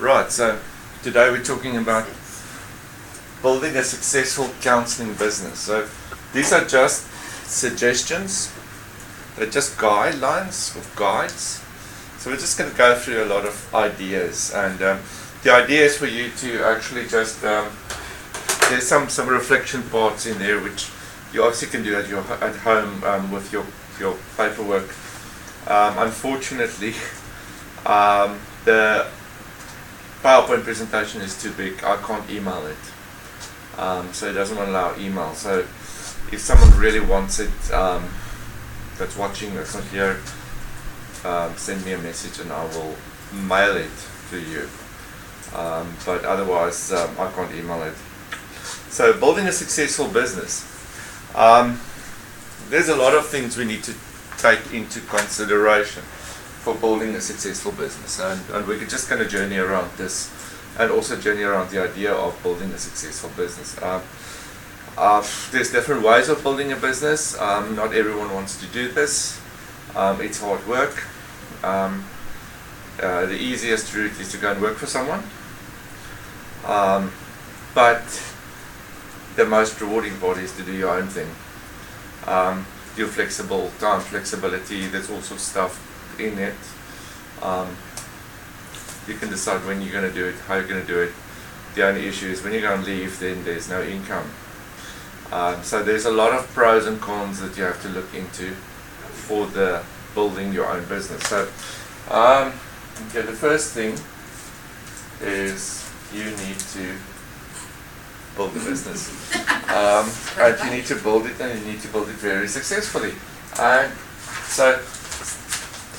Right, so today we're talking about building a successful counselling business. So these are just suggestions, they're just guidelines or guides. So we're just going to go through a lot of ideas, and the idea is for you to actually just, there's some reflection parts in there which you obviously can do at home with your paperwork. Unfortunately, the PowerPoint presentation is too big. I can't email it, so it doesn't allow email. So if someone really wants it, that's watching, that's not here, send me a message and I will mail it to you. But otherwise, I can't email it. So building a successful business. There's a lot of things we need to take into consideration for building a successful business, and we're just going to journey around this and also journey around the idea of building a successful business. There's different ways of building a business. Not everyone wants to do this. It's hard work. The easiest route is to go and work for someone, but the most rewarding part is to do your own thing. Your flexible time flexibility, there's all sorts of stuff in it. You can decide when you're going to do it, how you're going to do it. The only issue is when you're going to leave, then there's no income. So there's a lot of pros and cons that you have to look into for the building your own business. So okay, the first thing is you need to build the business, and you need to build it, and you need to build it very successfully. And so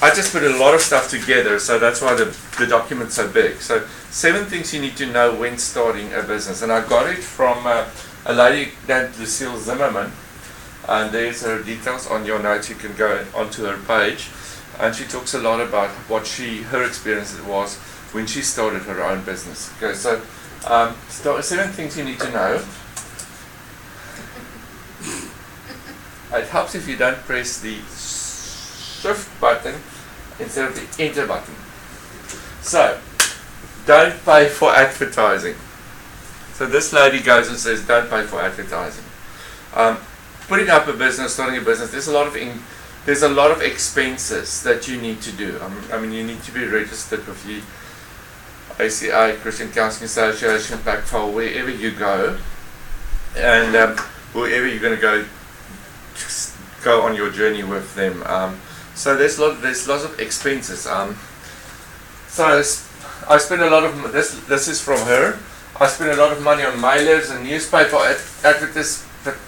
I just put a lot of stuff together, so that's why the document's so big. So 7 things you need to know when starting a business, and I got it from a lady named Lucille Zimmerman, and there's her details on your notes. You can go onto her page, and she talks a lot about what her experience was when she started her own business. Okay, so 7 things you need to know. It helps if you don't press the shift button instead of the enter button. So, don't pay for advertising. So this lady goes and says, don't pay for advertising. Putting up a business, starting a business, there's a lot of expenses that you need to do. I mean, you need to be registered with the ACA, Christian Counselling Association, PACFAL, wherever you go, and wherever you're going to go on your journey with them. So there's lots of expenses. So I spend a lot of this is from her. I spend a lot of money on mailers and newspaper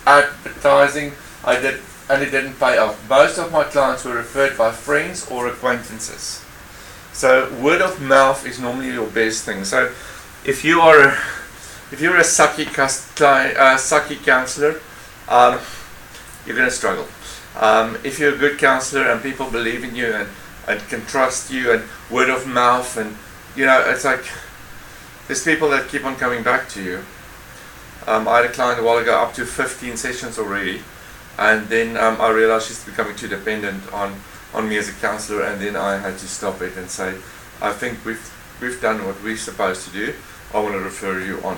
advertising. I did, and it didn't pay off. Most of my clients were referred by friends or acquaintances. So word of mouth is normally your best thing. So if you're a sucky counsellor, you're going to struggle. If you're a good counsellor and people believe in you and can trust you, and word of mouth, and it's like there's people that keep on coming back to you. I had a client a while ago, up to 15 sessions already, and then I realized she's becoming too dependent on me as a counsellor, and then I had to stop it and say, I think we've done what we're supposed to do. I want to refer you on.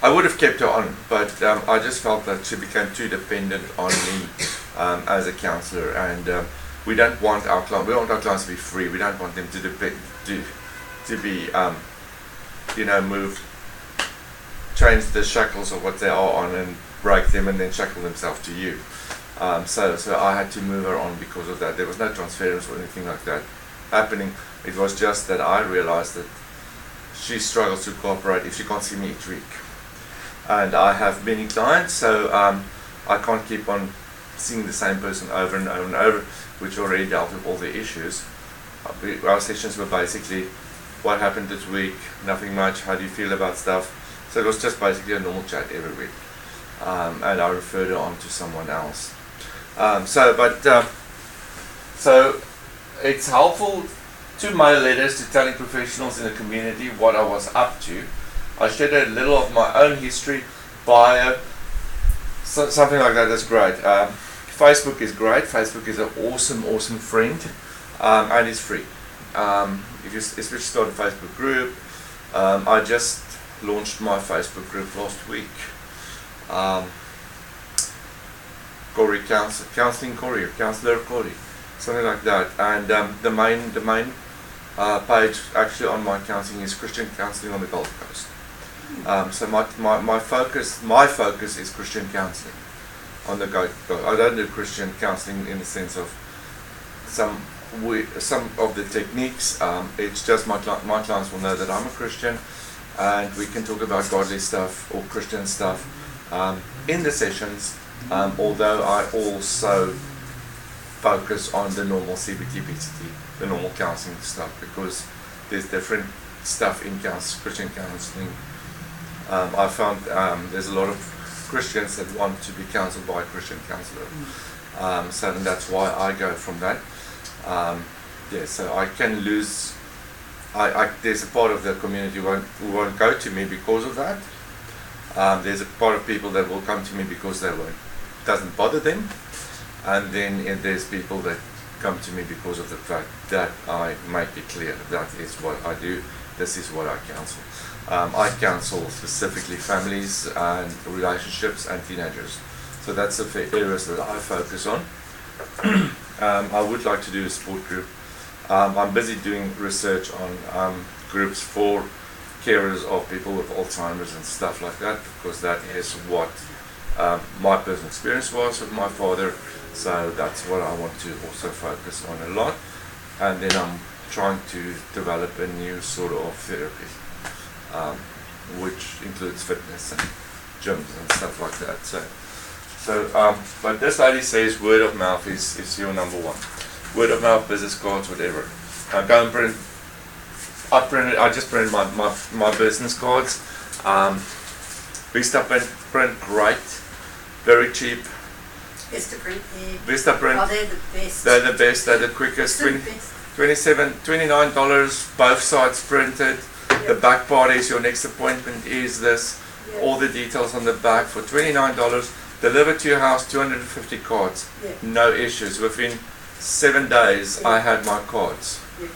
I would have kept her on, but I just felt that she became too dependent on me as a counsellor, and we don't want our clients. We want our clients to be free. We don't want them to be moved, change the shackles of what they are on and break them, and then shackle themselves to you. So I had to move her on because of that. There was no transference or anything like that happening. It was just that I realized that she struggles to cooperate if she can't see me each week. And I have many clients, so I can't keep on seeing the same person over and over and over, which already dealt with all the issues. Our sessions were basically, what happened this week, nothing much, how do you feel about stuff. So it was just basically a normal chat every week. And I referred her on to someone else. So it's helpful to mail letters to telling professionals in the community what I was up to. I shared a little of my own history, bio, something like that. That's great. Facebook is great. Facebook is an awesome friend, and it's free. if you especially start a Facebook group. I just launched my Facebook group last week. Corey counseling Corey, or counselor Corey, something like that. And the main page actually on my counseling is Christian counseling on the Gold Coast. So my focus is Christian counseling on the Gold Coast. I don't do Christian counseling in the sense of some of the techniques. It's just my clients will know that I'm a Christian, and we can talk about godly stuff or Christian stuff in the sessions. Although I also focus on the normal CBT, PCT, the normal counseling stuff, because there's different stuff in Christian counseling. I found there's a lot of Christians that want to be counseled by a Christian counselor. So that's why I go from that. So I can lose. There's a part of the community who won't go to me because of that. There's a part of people that will come to me because it doesn't bother them, and then there's people that come to me because of the fact that I make it clear that is what I do. This is what I counsel. I counsel specifically families and relationships and teenagers. So that's the areas that I focus on. I would like to do a sport group. I'm busy doing research on groups for carers of people with Alzheimer's and stuff like that, because that is what my personal experience was with my father. So that's what I want to also focus on a lot. And then I'm trying to develop a new sort of therapy, which includes fitness and gyms and stuff like that. But this lady says word of mouth is your number one. Word of mouth, business cards, whatever. Go and print. I just printed my business cards. Vistaprint, great, very cheap. Vistaprint, yeah. Vistaprint. Oh, they're the best. They're the best. They're the quickest. $29, both sides printed. Yep. The back part is your next appointment is this. Yep. All the details on the back for $29. Delivered to your house, 250 cards. Yep. No issues. Within 7 days, Yep. I had my cards. Yep.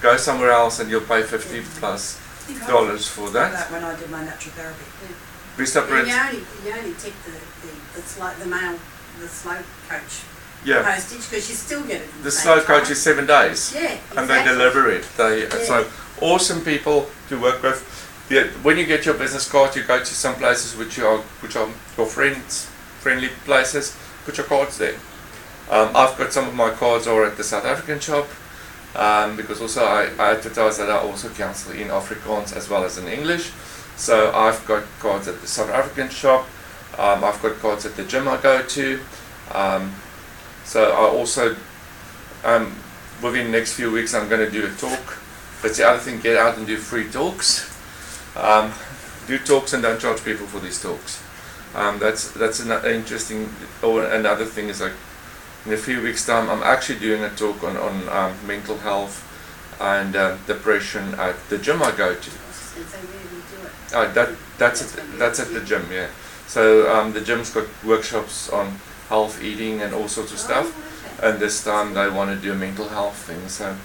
Go somewhere else and you'll pay $50 plus for that. When I did my natural therapy. Vistaprint. You only take the slow coach Yeah. postage, because you still get it. The slow coach is 7 days. Yeah, exactly. And they deliver it. So awesome people to work with. Yeah, when you get your business card, you go to some places which are your friendly places. Put your cards there. I've got some of my cards are at the South African shop, because also I advertise that I also counsel in Afrikaans as well as in English. So I've got cards at the South African shop. I've got cards at the gym I go to. So I also, within the next few weeks, I'm going to do a talk. That's the other thing, get out and do free talks. Do talks and don't charge people for these talks. That's an interesting, or another thing is like, in a few weeks time, I'm actually doing a talk on mental health and depression at the gym I go to. That's at the gym, yeah. So the gym's got workshops on health, eating, and all sorts of stuff. And this time they want to do a mental health thing. So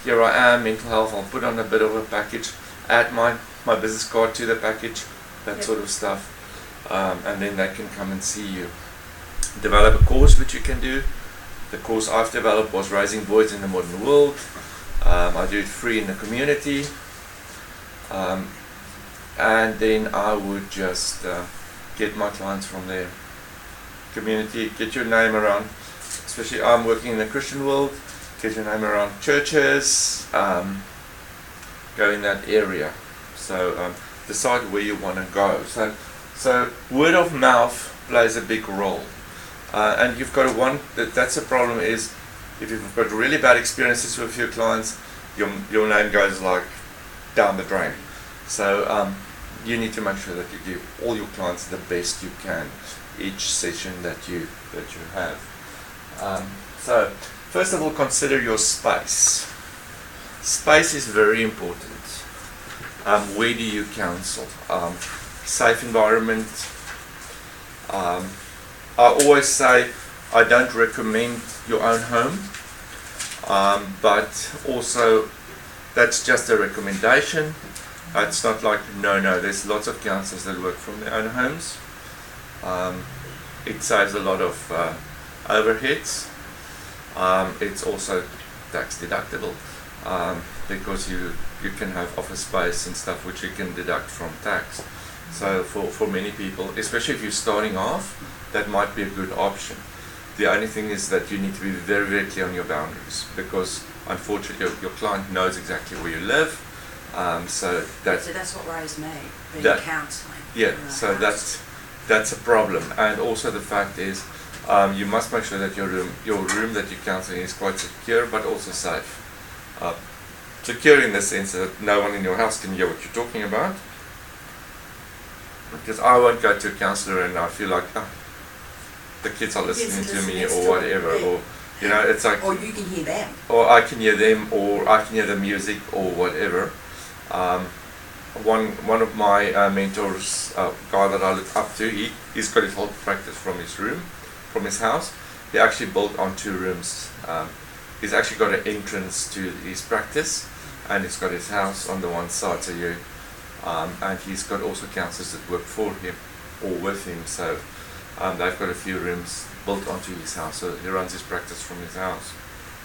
here I am, mental health. I'll put on a bit of a package, add my business card to the package, that sort of stuff, and then they can come and see you. Develop a course which you can do. The course I've developed was Raising Boys in the Modern World. I do it free in the community. And then I would just get my clients from there. Community, get your name around, especially I'm working in the Christian world, get your name around churches, go in that area. So decide where you want to go. So word of mouth plays a big role. And you've got that's the problem is, if you've got really bad experiences with your clients, your name goes like down the drain. So you need to make sure that you give all your clients the best you can each session that you have. So first of all, consider your space. Space is very important. Where do you counsel? Safe environment. I always say I don't recommend your own home. But also that's just a recommendation. It's not like no. There's lots of counsellors that work from their own homes. It saves a lot of overheads. It's also tax deductible because you can have office space and stuff which you can deduct from tax. So for many people, especially if you're starting off, that might be a good option. The only thing is that you need to be very, very clear on your boundaries because unfortunately your client knows exactly where you live. So that's what worries me, being counselling. Yeah, so that's a problem. And also the fact is you must make sure that your room that you're counselling is quite secure but also safe. Secure in the sense that no one in your house can hear what you're talking about. Because I won't go to a counsellor and I feel like the kids are listening to me or whatever, or it's like, or you can hear them, or I can hear them, or I can hear the music or whatever. One of my mentors, guy that I look up to, he's got his whole practice from his house. He actually built on 2 rooms. He's actually got an entrance to his practice, and he's got his house on the one side. So and he's got also counsellors that work for him or with him. So they've got a few rooms built onto his house. So he runs his practice from his house.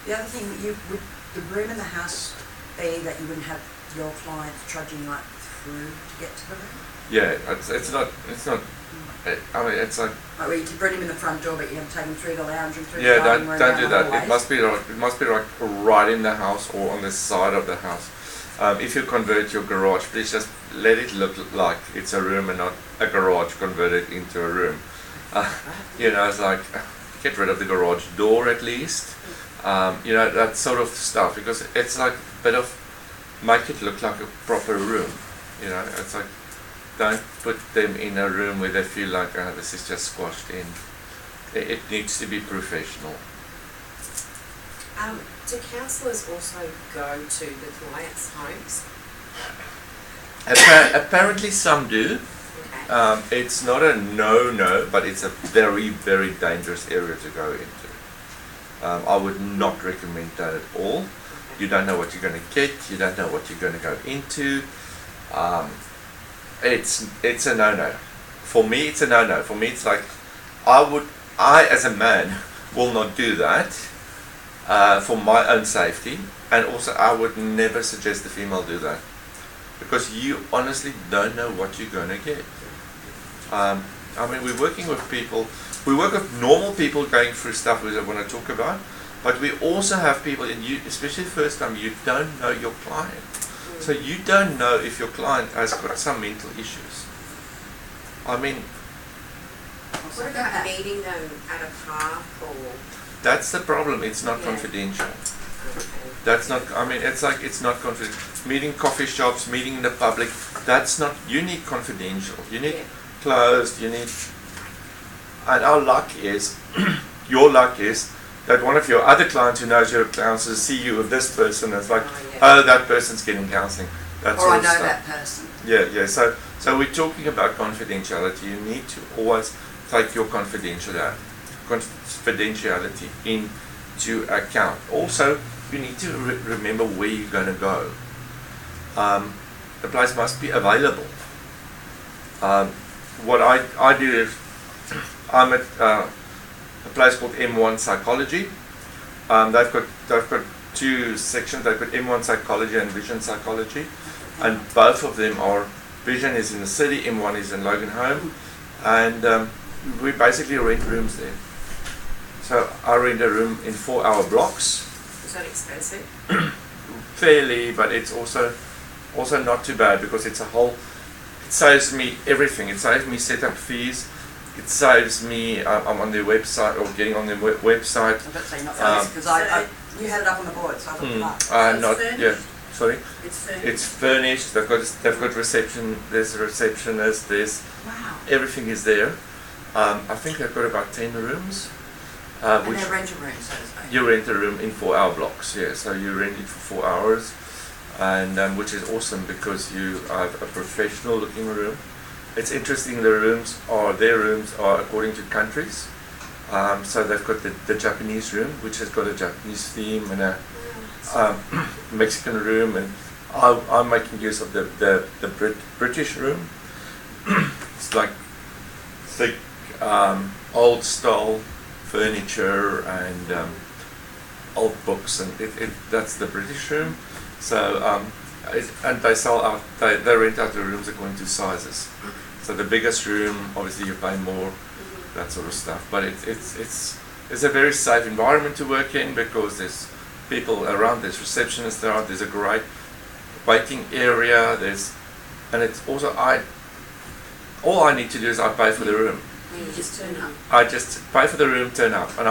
The other thing, would the room in the house be that you wouldn't have your clients trudging like through to get to the room? Yeah, it's not. I mean, it's like. Like where you could bring him in the front door, but you have to take him through the lounge and through the Yeah, dining room. don't do that. Hallways. It must be like right in the house or on the side of the house. If you convert your garage, please just let it look like it's a room and not a garage converted into a room. It's like get rid of the garage door at least. That sort of stuff, because it's like a bit of make it look like a proper room. It's like don't put them in a room where they feel like this is just squashed in. It needs to be professional. Do counsellors also go to the clients' homes? Apparently some do. Okay. It's not a no, but it's a very, very dangerous area to go into. I would not recommend that at all. Okay. You don't know what you're going to get. You don't know what you're going to go into. It's a no. For me, it's a no. For me, it's like I as a man will not do that for my own safety, and also I would never suggest the female do that because you honestly don't know what you're going to get. We're working with people. We work with normal people going through stuff we want to talk about, but we also have people, and you, especially the first time, you don't know your client. So you don't know if your client has got some mental issues. What about meeting them at a park or? That's the problem. It's not confidential. Okay. That's not. It's not confidential. Meeting coffee shops, meeting in the public. That's not. You need confidential. You need closed. You need. And our luck is, your luck is that one of your other clients who knows you're a counsellor see you with this person. And it's like, that person's getting counselling. That's or I know stuff. that person. Yeah. So we're talking about confidentiality. You need to always take your confidentiality into account. Also, you need to remember where you're going to go. The place must be available. What I do is I'm at a place called M1 Psychology. They've got 2 sections. They've got M1 Psychology and Vision Psychology, and both of them are. Vision is in the city, M1 is in Logan Home, and we basically rent rooms there. So I rent a room in 4-hour blocks. Is that expensive? Fairly, but it's also not too bad because it's a whole. It saves me everything. It saves me setup fees. It saves me. I'm on their website or getting on their website. I'm not saying not because you had it up on the board, so I looked it up. Not yeah. Sorry. It's furnished. It's furnished. They've got reception. There's a receptionist. There's everything is there. I think they've got about 10 rooms. And they rent a room, so to speak. You rent a room in 4-hour blocks, yeah. So you rent it for 4 hours, and which is awesome because you have a professional looking room. It's interesting. Their rooms are according to countries. So they've got the Japanese room, which has got a Japanese theme, and a Mexican room, and I'm making use of the British room. It's like thick, old style furniture and old books, and that's the British room. So and they sell out. They rent out the rooms according to sizes. So the biggest room, obviously, you pay more, that sort of stuff. But it's a very safe environment to work in because there's people around. There's receptionists around. There's a great waiting area. And it's also all I need to do is I pay for the room. You just turn up. I just pay for the room, turn up, and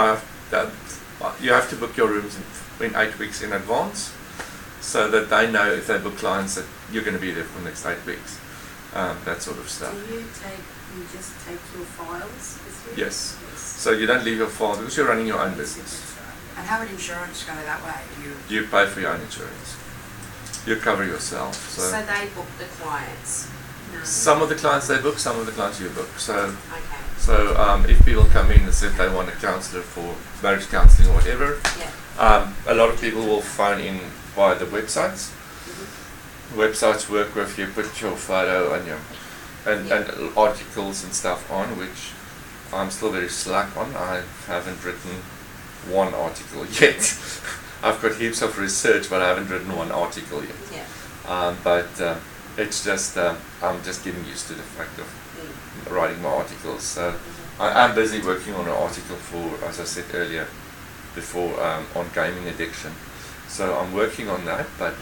you have to book your rooms in 8 weeks in advance, so that they know if they book clients that you're going to be there for the next 8 weeks. That sort of stuff. Do you just take your files with you? Yes. So you don't leave your file because you're running your own business. And how would insurance go that way? You pay for your own insurance. You cover yourself. So they book the clients? No. Some of the clients they book, some of the clients you book. So, okay. So if people come in and say they want a counsellor for marriage counselling or whatever, a lot of people will phone in via the websites. Websites work with you put your photo and articles and stuff on, which I'm still very slack on. I haven't written one article yet. I've got heaps of research, but I haven't written one article yet. But it's just I'm just getting used to the fact of writing my articles. So I am busy working on an article for, as I said earlier, before on gaming addiction. So I'm working on that, but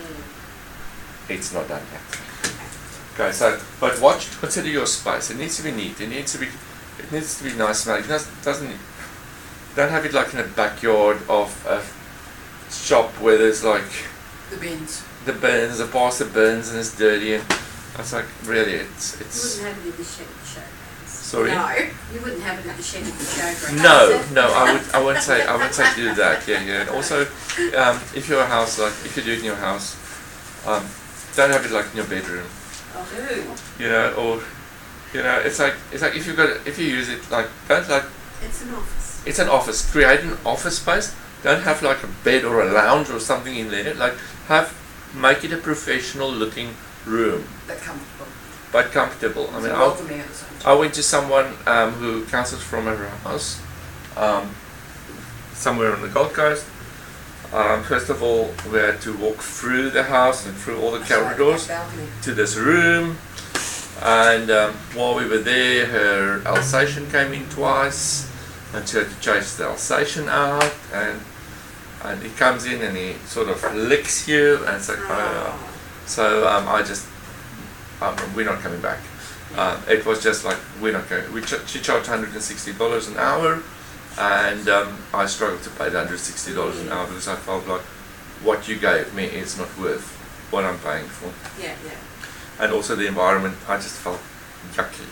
it's not done yet. Okay, so but consider your space. It needs to be neat. It needs to be nice. It doesn't. Don't have it like in a backyard of a shop where there's like the bins, the past the bins, and it's dirty, and it's like really it's. You wouldn't have it in the shed at the showgrounds. Sorry. No, you wouldn't have it at the shed at the showgrounds. No, I won't say to do that. Yeah. And also, if you're a house if you do it in your house, don't have it like in your bedroom. You know, or it's like if you use it like don't like. It's an office. It's an office. Create an office space. Don't have like a bed or a lounge or something in there. Like make it a professional looking room. But comfortable. I mean, I went to someone who counsels from her house, somewhere on the Gold Coast. First of all, we had to walk through the house and through all the corridors to this room. And while we were there, her Alsatian came in twice, and she had to chase the Alsatian out. And he comes in and he sort of licks you, and it's like, so I just, we're not coming back. It was just like, we're not going. She charged $160 an hour, and I struggled to pay the $160 an hour because I felt like what you gave me is not worth what I'm paying for. Yeah. And also the environment, I just felt yucky.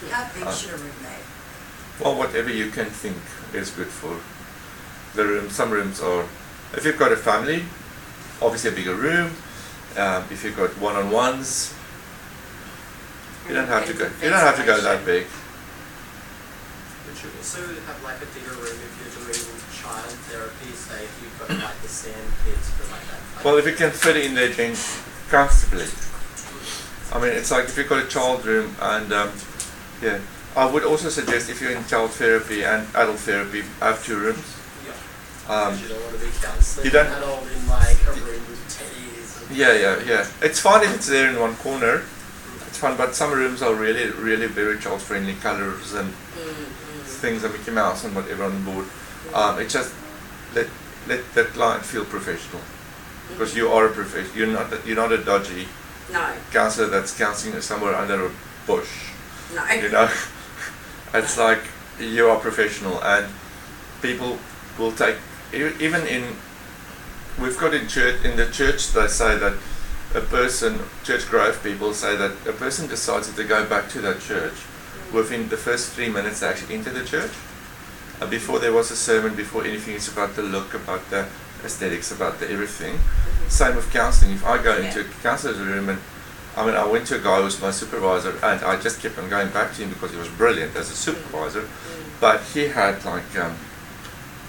How big should a room be? Well, whatever you can think is good for the room. Some rooms are, if you've got a family, obviously a bigger room. If you've got one-on-ones, you don't have to go that big. Would you also have like a bigger room if you're doing child therapy, say if you've got like the sand pits for like that? Well, if you can fit it in there then comfortably. I mean, it's like if you've got a child room and I would also suggest if you're in child therapy and adult therapy, have 2 rooms. You don't want to be counselling you don't, an adult in like a room with teddies. Yeah. It's fine if it's there in one corner. It's fun, but some rooms are really, really very child-friendly colors and things like Mickey Mouse and whatever on board. It's just let the client feel professional, because you are a professional. You're not a dodgy counselor that's counselling somewhere under a bush. No. You know, it's like you are professional, and people will take even in. We've got in the church they say that a person, church growth people say that a person decides to go back to that church within the first 3 minutes they actually enter the church. Before there was a sermon, before anything, it's about the look, about the aesthetics, about the everything. Same with counselling. If I go into a counsellor's room and I mean, I went to a guy who was my supervisor, and I just kept on going back to him because he was brilliant as a supervisor. But he had like a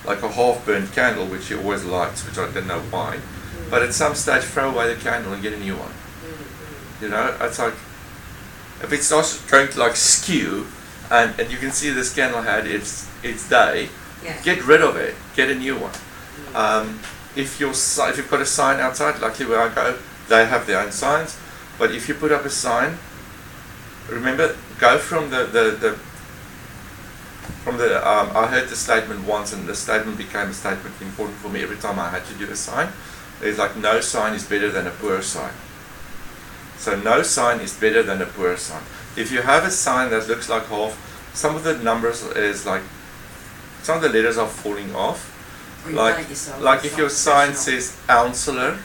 half-burnt candle, which he always lights, which I didn't know why. But at some stage, throw away the candle and get a new one. You know, it's like if it starts going to like skew, and you can see this candle had its day. Yeah. Get rid of it. Get a new one. If you've got a sign outside, luckily where I go, they have their own signs. But if you put up a sign, remember, go from the I heard the statement once, and the statement became a statement important for me every time I had to do a sign. It's like, no sign is better than a poor sign. So no sign is better than a poor sign. If you have a sign that looks like half, some of the numbers is like, some of the letters are falling off. Or you've done it yourself, Like it's if not your sign professional. says counselor,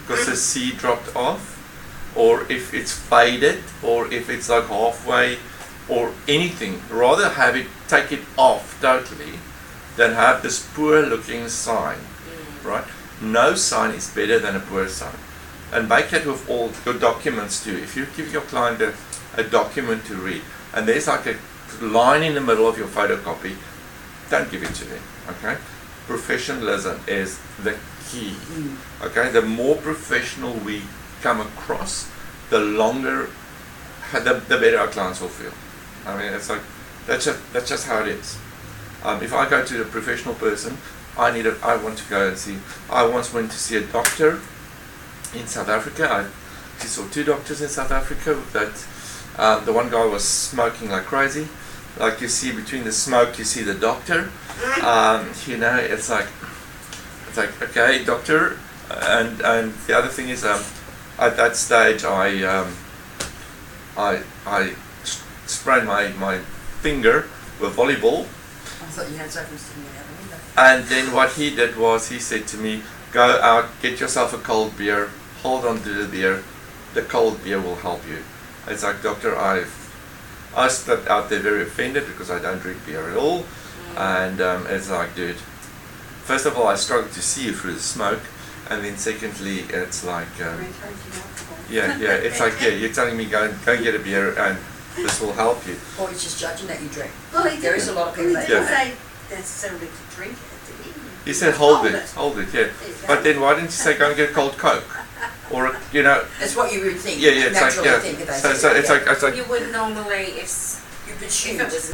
because the C dropped off, or if it's faded, or if it's like halfway, or anything, rather have it, take it off totally, than have this poor looking sign, right? No sign is better than a poor sign. And make that with all your documents too. If you give your client a document to read, and there's like a line in the middle of your photocopy, don't give it to them, okay? Professionalism is the key, okay? The more professional we come across, the longer, the better our clients will feel. I mean, it's like, that's just how it is. If I go to a professional person, I want to go and see, I once went to see a doctor in South Africa. I saw 2 doctors in South Africa that the one guy was smoking like crazy. Like you see between the smoke, you see the doctor. You know, it's like okay, doctor. And the other thing is, at that stage, I sprained my finger with volleyball. I thought you had something sticking out the window. And then what he did was, he said to me, go out, get yourself a cold beer, hold on to the beer, the cold beer will help you. It's like, doctor, I stepped out there very offended because I don't drink beer at all. And it's like, dude, first of all, I struggled to see you through the smoke. And then secondly, it's like, it's like, you're telling me go and get a beer and this will help you. Or he's just judging that you drink. Well, he There is a lot of people he that didn't do. say necessarily to drink it, did he? He said, hold it, yeah. There you go. But then why didn't you say, go and get a cold Coke? Or, you know, That's what you would think. it's like, naturally think. If they So said it's that, like, You would normally, if you if presume it was